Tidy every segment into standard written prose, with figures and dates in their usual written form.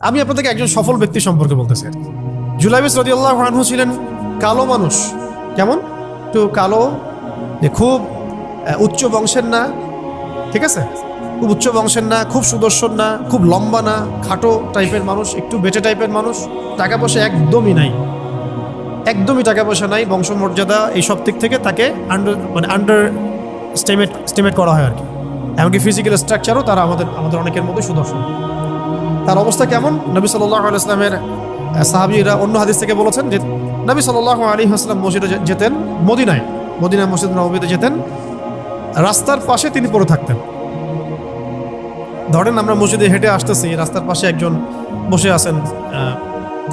আমি আপনাদেরকে একজন সফল ব্যক্তি সম্পর্কে বলতেছি। জুলাইবিস রাদিয়াল্লাহু আনহু ছিলেন কালো মানুষ। কেমন? একটু কালো, যে খুব উচ্চ বংশের না, ঠিক আছে, খুব উচ্চ বংশের না, খুব সুদর্শন না, খুব লম্বা না, খাটো টাইপের মানুষ, একটু বেটে টাইপের মানুষ। টাকা পয়সা একদমই নাই, একদমই টাকা পয়সা নাই, বংশমর্যাদা এই সব দিক থেকে তাকে আন্ডার স্টিমেট করা হয় আর কি। এমনকি ফিজিক্যাল স্ট্রাকচারও তারা আমাদের অনেকের মধ্যে সুদর্শন। তার অবস্থা কেমন? নবী সাল্লাল্লাহু আলাইহি ওয়াসাল্লামের সাহাবীরা অন্য হাদিস থেকে বলেছেন যে নবী সাল্লাল্লাহু আলাইহি ওয়াসাল্লাম মসজিদে যেতেন, মদিনায় মসজিদ নববীতে যেতেন, রাস্তার পাশে তিনি পড়ে থাকতেন। ধরেন আমরা মসজিদে হেঁটে আসতেছি, রাস্তার পাশে একজন বসে আছেন,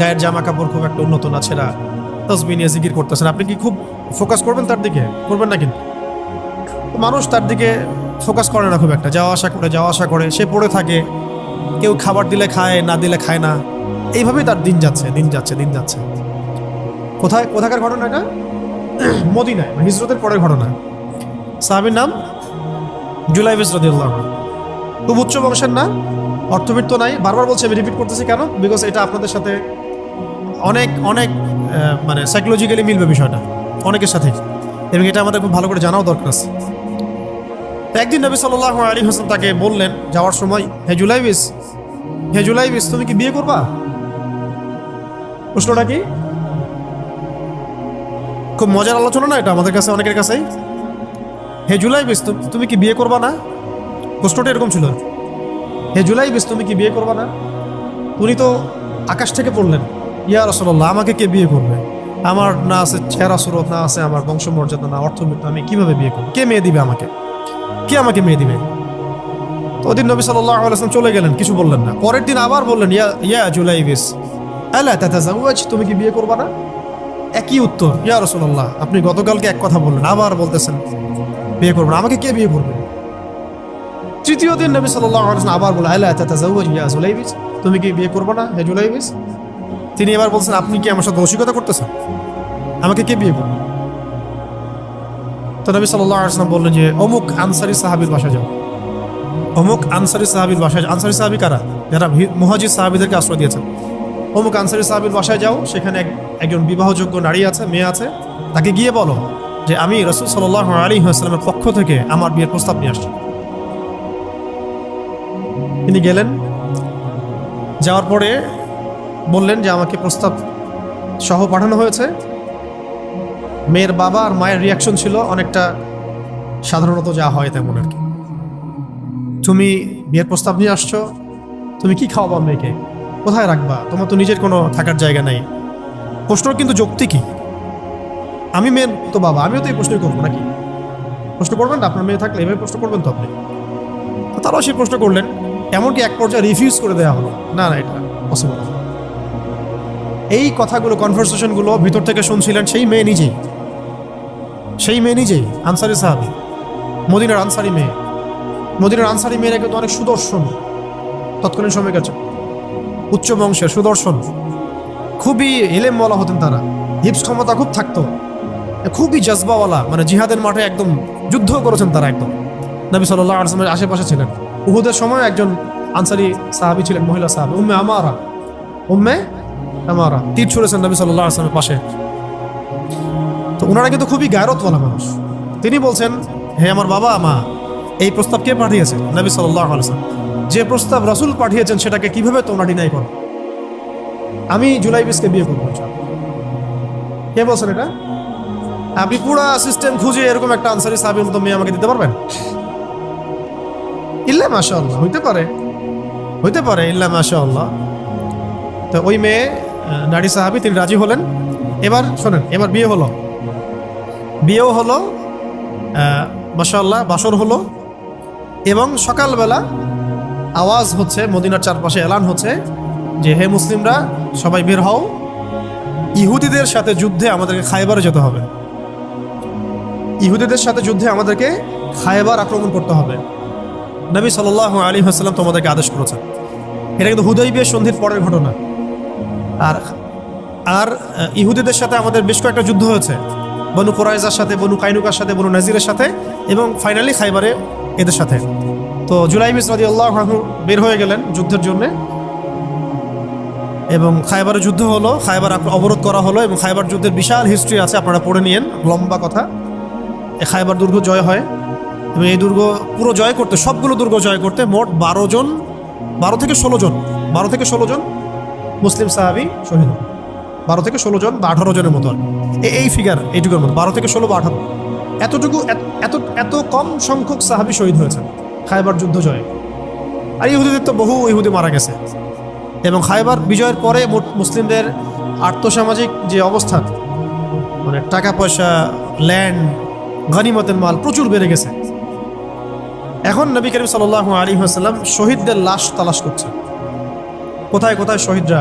গায়ের জামা কাপড় খুব একটা উন্নত না, ছেঁড়া, তাসবিহ নিয়ে জিকির করতেছেন। আপনি কি খুব ফোকাস করবেন তার দিকে? করবেন না। কিন্তু মানুষ তার দিকে ফোকাস করে না খুব একটা, যাওয়া আসা করে, সে পড়ে থাকে। কেউ খাবার দিলে খায়, না দিলে খায় না। এইভাবেই তার দিন যাচ্ছে। কোথাকার ঘটনা এটা? মদিনায়, হিজরতের পরের ঘটনা। সাহাবীর নাম জুলাইবিস রাদিয়াল্লাহু আনহু। খুব উচ্চ বংশের না, অর্থবিত্ত নাই। বারবার বলছি, আমি রিপিট করতেছি কেন? বিকজ এটা আপনাদের সাথে অনেক অনেক মানে সাইকোলজিক্যালি মিলবে বিষয়টা অনেকের সাথে, এবং এটা আমাদের খুব ভালো করে জানাও দরকার আছে। একদিন নবী সাল্লাল্লাহু আলাইহি ওয়াসাল্লাম তাকে বললেন যাওয়ার সময়, হে জুলাইবিস, তুমি কি বিয়ে করবা? প্রশ্নটা কি? খুব মজার আলোচনা না এটা আমাদের কাছে, অনেকের কাছেই। হে জুলাইবিস, তুমি কি বিয়ে করবা না? প্রশ্নটা এরকম ছিল, হে জুলাইবিস, তুমি কি বিয়ে করবা না? উনি তো আকাশ থেকে পড়লেন, ইয়া রাসূলুল্লাহ, আমাকে কে বিয়ে করবে? আমার না আছে চেহারা সুরত, না আছে আমার বংশমর্যাদা, না অর্থবিত্ত, আমি কিভাবে বিয়ে করবো? কে মেয়ে দিবে আমাকে? কে আমাকে মেয়ে দিবে? তো ওদিন নবী সাল্লাল্লাহু আলাইহি ওয়াসাল্লাম চলে গেলেন, কিছু বললেন না। পরের দিন আবার বললেন, ইয়া জুলাইবিস, আলা তাতাযাওয়াজ, তুমি কি বিয়ে করবা না? একই উত্তর, ইয়া রাসূলুল্লাহ, আপনি গতকালকে এক কথা বললেন, আবার বলতেছেন বিয়ে করবো না, আমাকে কে বিয়ে করবে? তৃতীয় দিন নবী সাল্লাল্লাহু আলাইহি ওয়াসাল্লাম আবার বললেন, আলা তাতাযাওয়াজ ইয়া জুলাইবিস, তুমি কি বিয়ে করবে না হে জুলাইবিস? তিনি এবার বলছেন, আপনি কি আমার সাথে রসিকতা করতেছেন? আমাকে কে বিয়ে করবে? তো নবী সাল্লাল্লাহু আলাইহি ওয়াসাল্লাম বললেন যে অমুক আনসারী সাহাবীর বাসায় যাও। অমুক আনসারী সাহাবীর বাসায়, আনসারী সাহাবী কারা? যারা মুহাজির সাহাবীদেরকে আশ্রয় দিয়েছেন। অমুক আনসারী সাহাবীর বাসায় যাও, সেখানে একজন বিবাহযোগ্য নারী আছে, মেয়ে আছে, তাকে গিয়ে বলো যে আমি রাসূল সাল্লাল্লাহু আলাইহি ওয়াসাল্লামের পক্ষ থেকে আমার বিয়ের প্রস্তাব নিয়ে আসছি। তিনি গেলেন, যাওয়ার পরে বললেন যে আমাকে প্রস্তাব সহ পাঠানো হয়েছে। মেয়ের বাবা আর মায়ের রিয়াকশন ছিল অনেকটা সাধারণত যা হয় তেমন আর কি। তুমি বিয়ের প্রস্তাব নিয়ে আসছো, তুমি কি খাওয়াবা মেয়েকে? কোথায় রাখবা? তোমার তো নিজের কোনো থাকার জায়গা নাই। প্রশ্ন কিন্তু যৌক্তিক কি? আমি মেয়ের তো বাবা, আমিও তো এই প্রশ্নই করবো নাকি? প্রশ্ন করবেন না? আপনার মেয়ে থাকলে এভাবে প্রশ্ন করবেন তো আপনি। তারাও সেই প্রশ্ন করলেন, এমনকি এক পর্যায়ে রিফিউজ করে দেওয়া হলো, না এটা পসিবল। এই কথাগুলো, কনভারসেশনগুলো ভিতর থেকে শুনছিলেন সেই মেয়ে নিজেই, আনসারী সাহাবী, মদিনার আনসারী মেয়ে। মদিনার আনসারী মেয়েরা কিন্তু অনেক সুদর্শন তৎকালীন সময়কার, উচ্চ বংশের, সুদর্শন, খুবই ইলেমওয়ালা হতেন তারা, হিপস ক্ষমতা খুব থাকতো, খুবই জজবাওয়ালা, মানে জিহাদের মাঠে একদম যুদ্ধ করেছেন তারা, একদম নবী সাল্লাল্লাহু আলাইহি ওয়াসাল্লামের আশেপাশে ছিলেন। উহুদের সময় একজন আনসারী সাহাবী ছিলেন, মহিলা সাহাবী, উম্মে আমারা তীর ছুঁড়েছেন নবী সাল্লাল্লাহু আলাইহি ওয়াসাল্লামের পাশে। তো ওনারা কিন্তু খুবই গায়রতওয়ালা মানুষ। তিনি বলছেন, হে আমার বাবা মা, এই প্রস্তাব কে পাঠিয়েছে? নবী সাল্লাল্লাহু আলাইহি ওয়াসাল্লাম। যে প্রস্তাব রাসূল পাঠিয়েছেন সেটাকে কিভাবে তোমরা ডিনাই করো? আমি জুলাইবিসকে বিয়ে করবো। কে বলছেন এটা? আপনি পুরা সিস্টেম খুঁজে এরকম একটা আনসারী সাহাবীর মতো মেয়ে আমাকে দিতে পারবেন? ইল্লা মাশাআল্লাহ, হইতে পারে ইল্লা মাশাআল্লাহ। তো ওই মেয়ে নারী সাহাবী, তিনি রাজি হলেন। এবার শোনেন, এবার বিয়েও হলো, মাশাআল্লাহ, বাসর হলো, এবং সকালবেলা আওয়াজ হচ্ছে, মদিনার চারপাশে এলান হচ্ছে যে হে মুসলিমরা, সবাই বের হও, ইহুদিদের সাথে যুদ্ধে আমাদেরকে খায়বারে যেতে হবে। ইহুদিদের সাথে যুদ্ধে আমাদেরকে খায়বার আক্রমণ করতে হবে। নবী সাল্লাল্লাহু আলাইহি ওয়াসাল্লাম তোমাদেরকে আদেশ করেছেন। এটা কিন্তু হুদাইবিয়া সন্ধির পরের ঘটনা। আর ইহুদিদের সাথে আমাদের বেশ কয়েকটা যুদ্ধ হয়েছে, বনু কুরাইজার সাথে, বনু কাইনুকার সাথে, বনু নাজিরের সাথে, এবং ফাইনালি খাইবারে এদের সাথে। তো জুলাইবিস রাদিয়াল্লাহু আনহু বের হয়ে গেলেন যুদ্ধের জন্যে। এবং খায়বারের যুদ্ধ হলো, খায়বার অবরোধ করা হলো এবং খায়বার যুদ্ধের বিশাল হিস্ট্রি আছে, আপনারা পড়ে নিয়েন, লম্বা কথা। এই খায়বার দুর্গ জয় হয় এবং এই দুর্গ পুরো জয় করতে, সবগুলো দুর্গ জয় করতে মোট 12 থেকে 16 জন মুসলিম সাহাবী শহীদ হন। 12 থেকে 16 জন বা 18 জনের মতো, এই ফিগার এইটুকুর মতো, 12 থেকে 16 বা 18, এতটুকু এত কম সংখ্যক সাহাবী শহীদ হয়েছেন খায়বার যুদ্ধ জয়ে। আর ইহুদিদের তো বহু ইহুদি মারা গেছে। এবং খায়বার বিজয়ের পরে মুসলিমদের আর্থসামাজিক যে অবস্থান, মানে টাকা পয়সা, ল্যান্ড, গনিমতের মাল প্রচুর বেড়ে গেছে। এখন নবী করিম সাল্লাল্লাহু আলাইহি ওয়াসাল্লাম শহীদদের লাশ তালাশ করছে, কোথায় কোথায় শহীদরা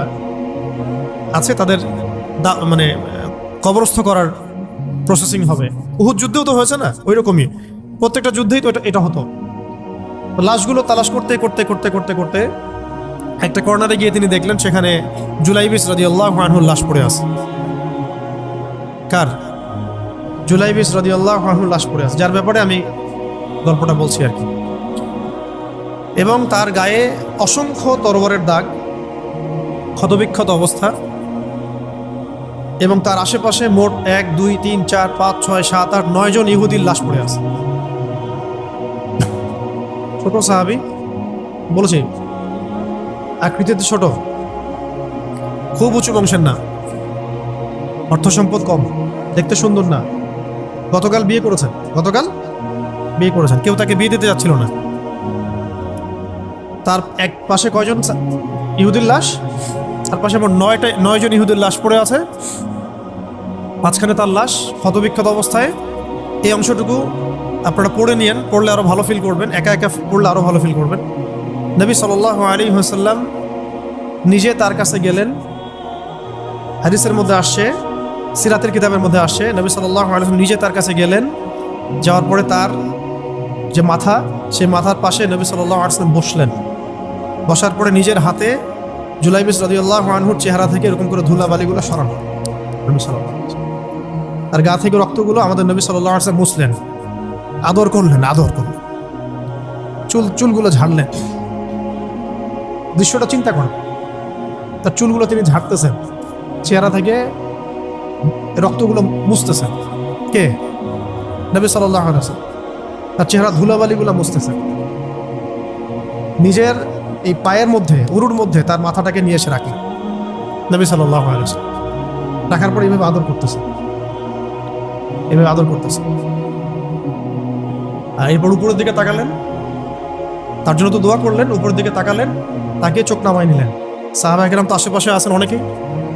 আছে, তাদের মানে কবরস্থ করার প্রসেসিং হবে। উহুদ যুদ্ধেও তো হয়েছে না, ওই রকমই প্রত্যেকটা যুদ্ধেই তো এটা হতো। লাশগুলো তালাশ করতে করতে করতে করতে করতে একটা কর্নারে গিয়ে তিনি দেখলেন সেখানে জুলাইবিস রাদিয়াল্লাহু আনহুর লাশ পড়ে আছে। কার? জুলাইবিস রাদিয়াল্লাহু আনহুর লাশ পড়ে আছে, যার ব্যাপারে আমি গল্পটা বলছি আর কি। এবং তার গায়ে অসংখ্য তরবারের দাগ, ক্ষতবিক্ষত অবস্থা, এবং তার আশেপাশে মোট 1 2 3 4 5 6 7 8 9 জন ইহুদির লাশ পড়ে আছে। ছোট সাহাবী, বলেছি আকৃতিতে ছোট, খুব উঁচু বংশের না, অর্থ সম্পদ কম, দেখতে সুন্দর না। গতকাল বিয়ে করেছেন, কেউ তাকে বিয়ে দিতে যাচ্ছিল না। তার এক পাশে কয়জন ইহুদির লাশ, তার পাশে মোট 9 জন ইহুদির লাশ পড়ে আছে, মাঝখানে তার লাশ ক্ষতবিক্ষত অবস্থায়। এই অংশটুকু আপনারা পড়ে নিয়েন, পড়লে আরো ভালো ফিল করবেন, একা একা পড়লে আরো ভালো ফিল করবেন। নবী সাল্লাল্লাহু আলাইহি ওয়াসাল্লাম নিজে তার কাছে গেলেন। হাদিসের মধ্যে আসছে, সিরাতের কিতাবের মধ্যে আসছে, নবী সাল্লাল্লাহু আলাইহি ওয়াসাল্লাম নিজে তার কাছে গেলেন। যাওয়ার পরে তার যে মাথা, সেই মাথার পাশে নবী সাল্লাল্লাহু আলাইহি ওয়াসাল্লাম বসলেন। বসার পরে নিজের হাতে জুলাইবিস রাদিয়াল্লাহু আনহুর চেহারা থেকে এরকম করে ধুলাবালিগুলো সরানো, নবী সাল্লাল্লাহু আলাইহি ওয়াসাল্লাম তার গা থেকে রক্তগুলো আমাদের নবী সাল্লাল্লাহু আলাইহি ওয়াসাল্লাম মুছলেন, আদর করলেন, চুলগুলো ঝাড়লেন। দৃশ্যটা চিন্তা করেন, তার চুলগুলো তিনি ঝাড়তেছেন, চেহারা থেকে রক্তগুলো মুছতেছেন। কে? নবী সাল্লাল্লাহু আলাইহি ওয়াসাল্লাম তার চেহারা ধুলাবালিগুলো মুছতেছেন। নিজের এই পায়ের মধ্যে, উরুর মধ্যে তার মাথাটাকে নিয়ে এসে রাখলেন নবী সাল্লাল্লাহু আলাইহি ওয়াসাল্লাম। রাখার পর এইভাবে আদর করতেছেন। আর এরপর উপরের দিকে তাকালেন, তার জন্য তো দোয়া করলেন, উপরের দিকে তাকালেন, তাকে চোখ নামায় নিলেন। সাহাবা কেরাম তো আশেপাশে আছেন অনেকেই,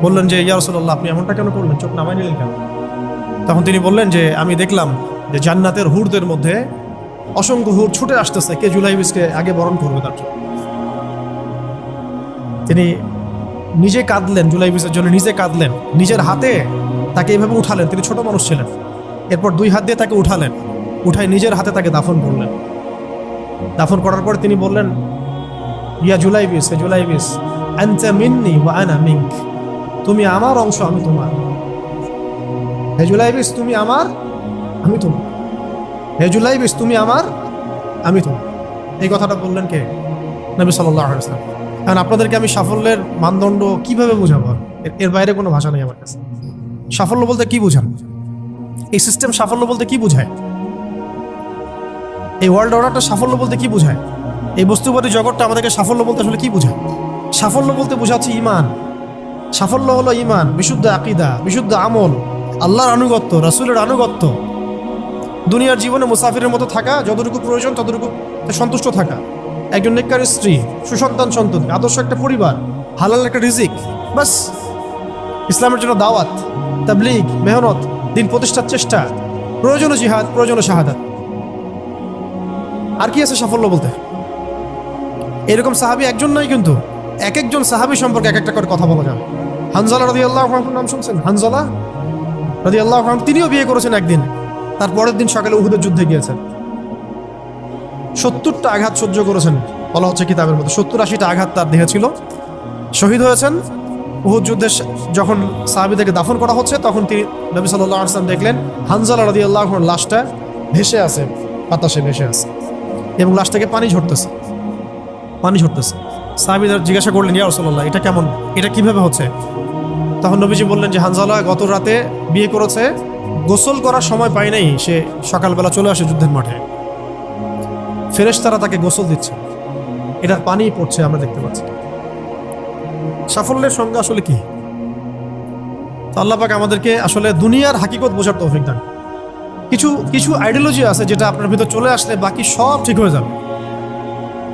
বললেন যে ইয়া রাসূলুল্লাহ, আপনি এমনটা কেন করলেন, চোখ নামায় নিলেন কেন? তখন তিনি বললেন যে আমি দেখলাম যে জান্নাতের হুরদের মধ্যে অসংখ্য হুর ছুটে আসতেছে, কে জুলাইবিসকে আগে বরণ করবে তার জন্য। তিনি নিজে কাঁদলেন, জুলাইবিসের জন্য নিজে কাঁদলেন, নিজের হাতে তাকে এইভাবে উঠালেন। তিনি ছোট মানুষ ছিলেন। এরপর 2 হাত দিয়ে তাকে উঠায় নিজের হাতে তাকে দাফন করলেন। দাফন করার পর তিনি বললেন, ইয়া জুলাইবিস, হে জুলাইবিস, আনতা মিন্নি ওয়া আনা মিনক, তুমি আমার অংশ, আমি তোমার। হে জুলাইবিস, তুমি আমার, আমি তোমার। হে জুলাইবিস, তুমি আমার, আমি তোমার। এই কথাটা বললেন কে? নবী সাল্লাল্লাহু আলাইহি ওয়াসাল্লাম। কারণ আপনাদেরকে আমি সাফল্যের মানদণ্ড কিভাবে বোঝাবো, এর বাইরে কোনো ভাষা নেই আমার কাছে। সাফল্য বলতে কি বোঝান? এই সিস্টেম সাফল্য বলতে কি বোঝায়? এই ওয়ার্ল্ড অর্ডারটা সাফল্য বলতে কি বোঝায়? এই বস্তুবাদী জগৎটা আমাদেরকে সাফল্য বলতে আসলে কি বোঝায়? সাফল্য বলতে বোঝাচ্ছে ইমান। সাফল্য হলো ইমান, বিশুদ্ধ আকীদা, বিশুদ্ধ আমল, আল্লাহর আনুগত্য, রাসূলের আনুগত্য, দুনিয়ার জীবনে মুসাফিরের মতো থাকা, যতটুকু প্রয়োজন ততটুকু সন্তুষ্ট থাকা, একজন নেককার স্ত্রী, সুসন্তান সন্ততি, আদর্শ একটা পরিবার, হালাল একটা রিজিক, বাস। ইসলামের জন্য দাওয়াত, তাবলীগ, মেহনত, দিন প্রতিষ্ঠার চেষ্টা, প্রয়োজন জিহাদ, প্রয়োজন শাহাদাত। আর কি আছে সাফল্য বলতে? এরকম সাহাবী একজন নয়, কিন্তু এক একজন সাহাবী সম্পর্কে এক একটা করে কথা বলা যাবে। হানজালা রাদিয়াল্লাহু আনহুর নাম শুনছেন? হানজালা রাদিয়াল্লাহু আনহু, তিনিও বিয়ে করেছেন একদিন। তার পরের দিন সকালে উহুদের যুদ্ধে গিয়েছেন। 70টা আঘাত সহ্য করেছেন, বলা হচ্ছে কিতাবের মধ্যে 70-80টা আঘাত তার দেহে ছিল। শহীদ হয়েছেন। উহুদ যুদ্ধে যখন সাহাবীদেরকে দাফন করা হচ্ছে, তখন তিনি নবী সাল্লাল্লাহু আলাইহি ওয়াসাল্লাম দেখলেন হানজালা রাদিয়াল্লাহু আনহুর লাশটা ভেসে আছে, বাতাসে ভেসে আছে, এবং লাশটাকে পানি ঝরতেছে। সাহাবীরা জিজ্ঞাসা করলেন, ইয়া রাসূলুল্লাহ, এটা কেমন, এটা কিভাবে হচ্ছে? তখন নবীজি বললেন যে হানজালা গত রাতে বিয়ে করেছে, গোসল করার সময় পায় নাই, সে সকালবেলা চলে আসে যুদ্ধের মাঠে, ফেরেশতারা তাকে গোসল দিচ্ছে, এটার পানি পড়ছে, আমরা দেখতে পাচ্ছি। সাফল্যের সংজ্ঞা আসলে কি? তো আল্লাহ পাক আমাদেরকে আসলে দুনিয়ার হাকিকত বোঝার তৌফিক দান। কিছু কিছু আইডিওলজি আছে যেটা আপনার ভিতর চলে আসলে বাকি সব ঠিক হয়ে যাবে।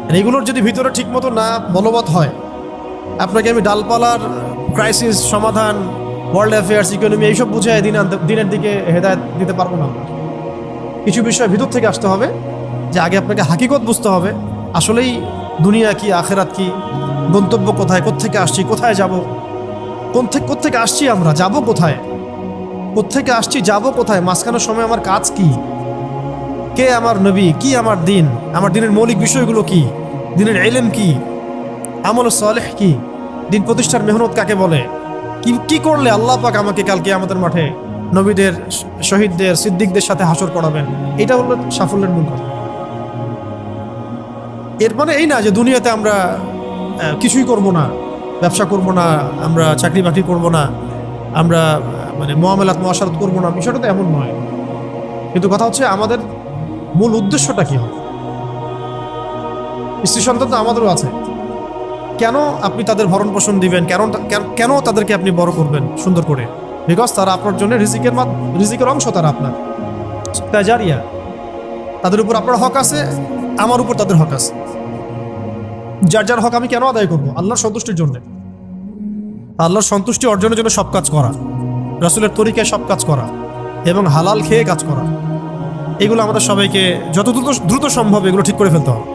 আর এগুলোর যদি ভিতরে ঠিক মতো না বলবৎ হয়, আপনাকে আমি ডালপালার ক্রাইসিস সমাধান, ওয়ার্ল্ড অ্যাফেয়ার্স, ইকোনমি এইসব বুঝে দিনের দিকে হেদায়েত দিতে পারবো না। কিছু বিষয় ভিতর থেকে আসতে হবে, যে আগে আপনাকে হাকিকত বুঝতে হবে, আসলেই দুনিয়া কি, আখেরাত কি, গন্তব্য কোথায়, কোত্থেকে আসছি, কোথায় যাব, কোত্থেকে আসছি, আমরা যাব কোথায়, কোত্থেকে আসছি, যাব কোথায়, মাঝখানের সময় আমার কাজ কি, কে আমার নবী, কি আমার দিন, আমার দিনের মৌলিক বিষয়গুলো কি, দিনের ইলম কি, আমল সালেহ কি, দিন প্রতিষ্ঠার মেহনত কাকে বলে, কি কি করলে আল্লাহ পাক আমাকে কালকে আমাদের মাঠে নবীদের, শহীদদের, সিদ্দিকদের সাথে হাসর করাবেন। এটা হলো সাফল্যের মূল কথা। এর মানে এই না যে দুনিয়াতে আমরা কিছুই করব না, ব্যবসা করব না, আমরা চাকরি বাকরি করব না, আমরা মানে মুআমালাত মুআশারাত করব না, বিষয়টা তো এমন নয়। কিন্তু কথা হচ্ছে আমাদের মূল উদ্দেশ্যটা কি হবে। স্ত্রী সন্তান তো আমাদেরও আছে, কেন আপনি তাদের ভরণ পোষণ দিবেন, কেন তাদেরকে আপনি বড় করবেন সুন্দর করে? বিকজ তারা আপনার জন্য রিজিকের অংশ, তারা আপনার তাজারিয়া, তাদের উপর আপনার হক আছে, আমার উপর তাদের হক আছে। যার যার হক আমি কেন আদায় করবো? আল্লাহর সন্তুষ্টির জন্য, আল্লাহর সন্তুষ্টি অর্জনের জন্য সব কাজ করা, রাসূলের তরিকায় সব কাজ করা এবং হালাল খেয়ে কাজ করা। এগুলো আমাদের সবাইকে যত দ্রুত সম্ভব এগুলো ঠিক করে ফেলতে হবে।